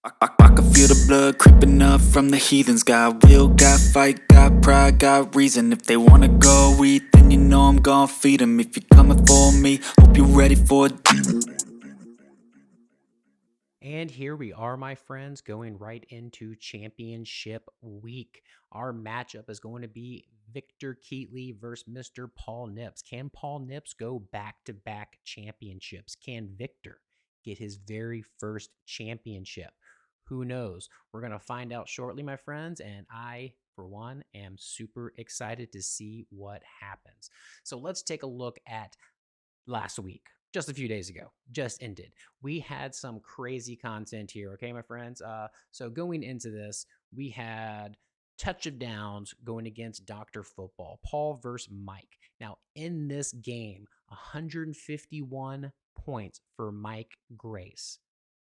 I can feel the blood creeping up from the heathens. Got will, got fight, got pride, got reason. If they wanna go eat, then you know I'm gon' feed them. If you're coming for me, hope you're ready for it. And here we are, my friends, going right into championship week. Our matchup is going to be Victor Keatley versus Mr. Paul Nips. Can Paul Nips go back to back championships? Can Victor get his very first championship? Who knows? We're going to find out shortly, my friends. And I, for one, am super excited to see what happens. So let's take a look at last week, just a few days ago, just ended. We had some crazy content here, okay, my friends. So going into this, we had Touch of Downs going against Dr. Football, Paul versus Mike. Now, in this game, 151 points for Mike Grace.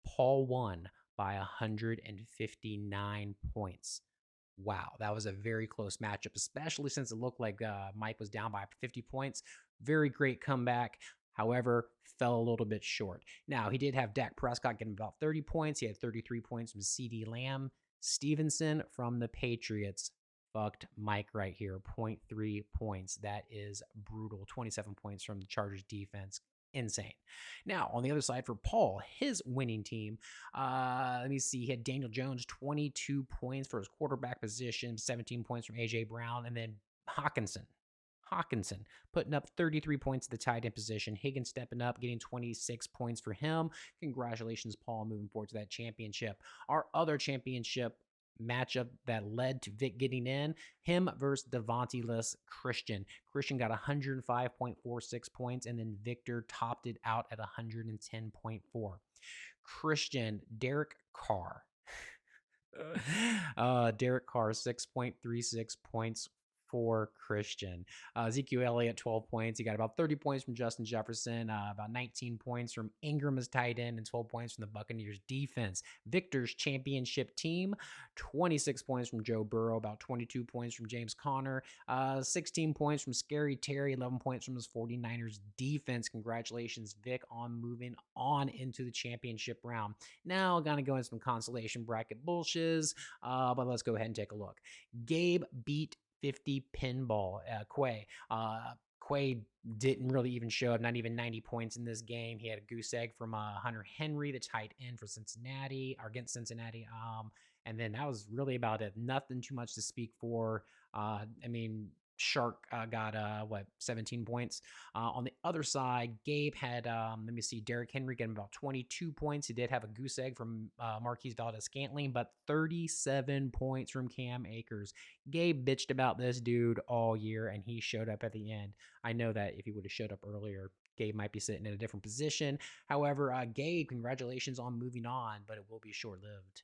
Paul won by 159 points. Wow, that was a very close matchup, especially since it looked like Mike was down by 50 points. Very great comeback. However, fell a little bit short. Now, he did have Dak Prescott getting about 30 points. He had 33 points from CeeDee Lamb. Stevenson from the Patriots fucked Mike right here. 0.3 points. That is brutal. 27 points from the Chargers defense. Insane. Now, on the other side for Paul, his winning team, let me see. He had Daniel Jones, 22 points for his quarterback position, 17 points from A.J. Brown, and then Hawkinson putting up 33 points at the tight end position. Higgins stepping up, getting 26 points for him. Congratulations, Paul, moving forward to that championship. Our other championship matchup that led to Vic getting in, him versus Devontae Christian. Christian got 105.46 points, and then Victor topped it out at 110.4. Christian, Derek Carr. Derek Carr, 6.36 points for Christian. Ezekiel Elliott, 12 points. He got about 30 points from Justin Jefferson, about 19 points from Ingram as tight end, and 12 points from the Buccaneers defense. Victor's championship team, 26 points from Joe Burrow, about 22 points from James Conner, 16 points from Scary Terry, 11 points from his 49ers defense. Congratulations, Vic, on moving on into the championship round. Now, I'm going to go into some consolation bracket bullshiz, but let's go ahead and take a look. Gabe beat 50 pinball. Quay. Quay didn't really even show up, not even 90 points in this game. He had a goose egg from Hunter Henry, the tight end for Cincinnati, or against Cincinnati. And then that was really about it. Nothing too much to speak for. Shark got 17 points. On the other side, Gabe had let me see, Derrick Henry getting about 22 points. He did have a goose egg from Marquise Valdez-Scantling, but 37 points from Cam Akers. Gabe bitched about this dude all year, and he showed up at the end. I know that if he would have showed up earlier, Gabe might be sitting in a different position. However, Gabe, congratulations on moving on, but it will be short-lived.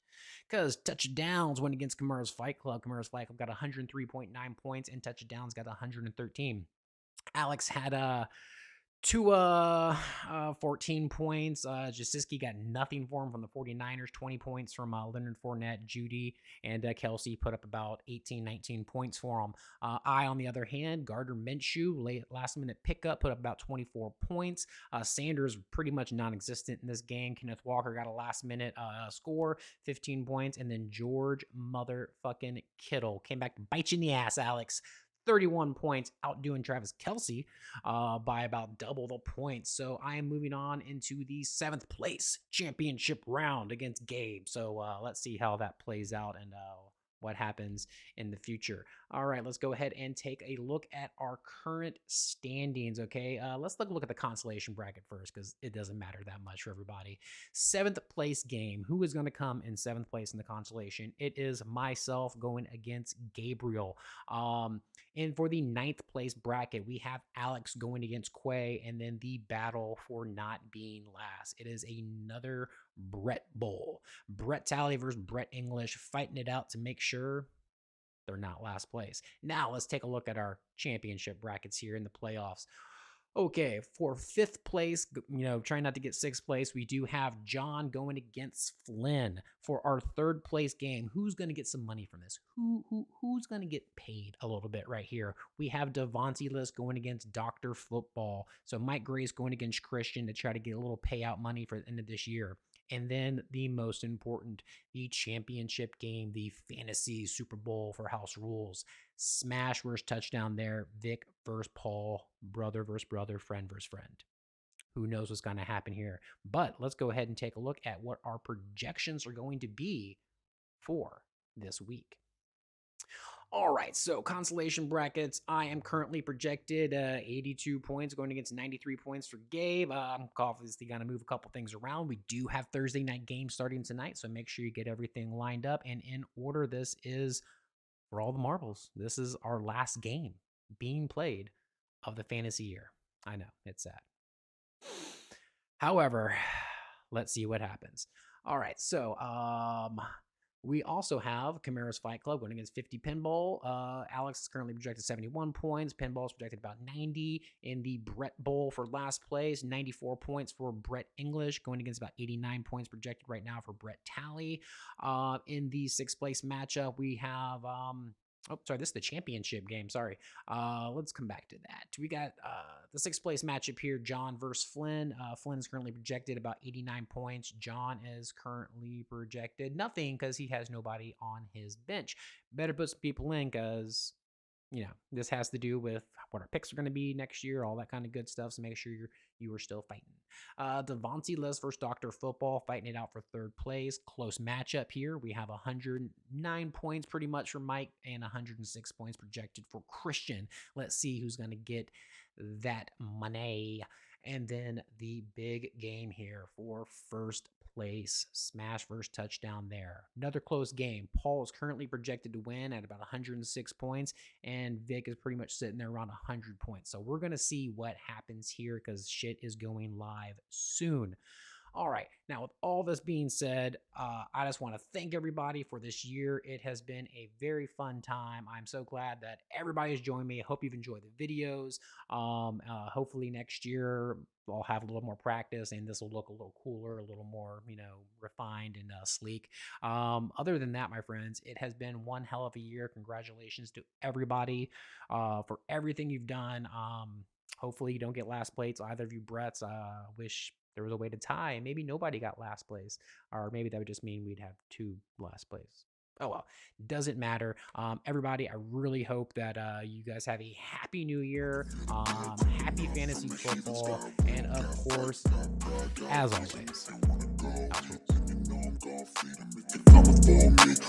Because touchdowns went against Kamara's Fight Club. Kamara's Fight Club got 103.9 points, and touchdowns got 113. Alex had 14 points. Jasicki got nothing for him from the 49ers. 20 points from Leonard Fournette, Judy, and Kelsey put up about 18, 19 points for him. On the other hand, Gardner Minshew, last minute pickup, put up about 24 points. Sanders pretty much non-existent in this game. Kenneth Walker got a last minute score, 15 points. And then George motherfucking Kittle came back to bite you in the ass, Alex. 31 points, outdoing Travis Kelce by about double the points. So I am moving on into the 7th place championship round against Gabe. So let's see how that plays out and what happens in the future. All right, let's go ahead and take a look at our current standings, okay? Let's look at the consolation bracket first because it doesn't matter that much for everybody. 7th place game. Who is going to come in 7th place in the consolation? It is myself going against Gabriel. And for the 9th place bracket, we have Alex going against Quay, and then the battle for not being last. It is another Brett Bowl. Brett Talley versus Brett English fighting it out to make sure they're not last place. Now let's take a look at our championship brackets here in the playoffs. Okay, for 5th place, trying not to get 6th place, we do have John going against Flynn. For our 3rd place game, who's going to get some money from this? Who's going to get paid a little bit right here? We have Devontae List going against Dr. Football. So Mike Grace going against Christian to try to get a little payout money for the end of this year. And then the most important, the championship game, the fantasy Super Bowl for House Rules. Smash versus touchdown there. Vic versus Paul. Brother versus brother. Friend versus friend. Who knows what's going to happen here? But let's go ahead and take a look at what our projections are going to be for this week. All right, so consolation brackets. I am currently projected 82 points going against 93 points for Gabe. I'm obviously going to move a couple things around. We do have Thursday night games starting tonight, so make sure you get everything lined up and in order. This is for all the marbles. This is our last game being played of the fantasy year. I know, it's sad. However, let's see what happens. All right, so we also have Camara's Fight Club going against 50 Pinball. Alex is currently projected 71 points. Pinball is projected about 90. In the Brett Bowl for last place, 94 points for Brett English, going against about 89 points projected right now for Brett Talley. In the sixth place matchup, we have... this is the championship game. Sorry. Let's come back to that. We got the sixth place matchup here, John versus Flynn. Flynn is currently projected about 89 points. John is currently projected nothing because he has nobody on his bench. Better put some people in because, this has to do with what our picks are going to be next year, all that kind of good stuff. So make sure you are still fighting. Devontae Les versus Dr. Football fighting it out for third place. Close matchup here. We have 109 points pretty much for Mike and 106 points projected for Christian. Let's see who's going to get that money. And then the big game here for first place, Smash versus touchdown there. Another close game. Paul is currently projected to win at about 106 points, and Vic is pretty much sitting there around 100 points. So we're going to see what happens here because shit is going live soon. All right. Now, with all this being said, I just want to thank everybody for this year. It has been a very fun time. I'm so glad that everybody has joined me. I hope you've enjoyed the videos. Hopefully next year I'll have a little more practice and this will look a little cooler, a little more, refined and sleek. Other than that, my friends, it has been one hell of a year. Congratulations to everybody for everything you've done. Hopefully you don't get last place. Either of you Bretts, wish there was a way to tie and maybe nobody got last place, or maybe that would just mean we'd have 2 last place. Oh well, doesn't matter. Everybody, I really hope that you guys have a happy new year, happy fantasy football, and of course, as always, House Rules.